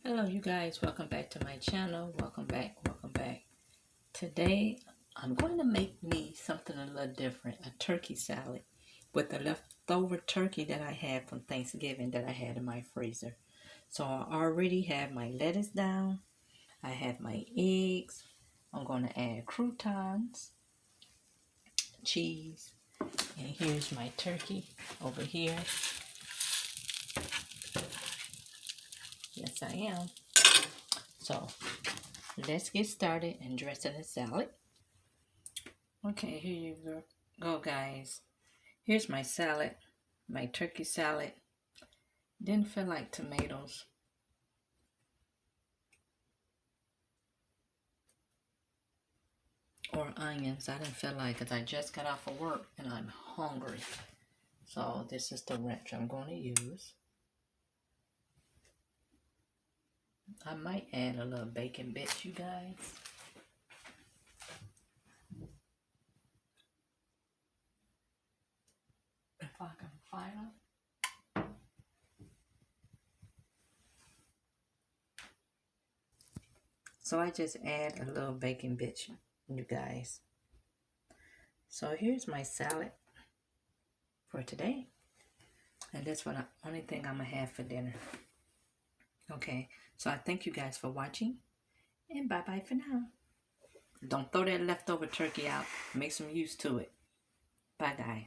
Hello you guys, welcome back to my channel. Welcome back. Today I'm going to make me something a little different, a turkey salad with the leftover turkey that I had from Thanksgiving that I had in my freezer. So I already have my lettuce down, I have my eggs, I'm going to add croutons, cheese, and here's my turkey over here. Yes I am. So let's get started and dressing the salad. Okay, here you go guys. Here's my salad, my turkey salad. Didn't feel like tomatoes or onions. I didn't feel like it. I just got off of work and I'm hungry. So this is the ranch I'm going to use. I might add a little bacon bits, you guys. If I can find them. So I just add a little bacon bits, you guys. So here's my salad for today. And that's what the only thing I'm going to have for dinner. Okay, so I thank you guys for watching. And bye-bye for now. Don't throw that leftover turkey out. Make some use to it. Bye, guys.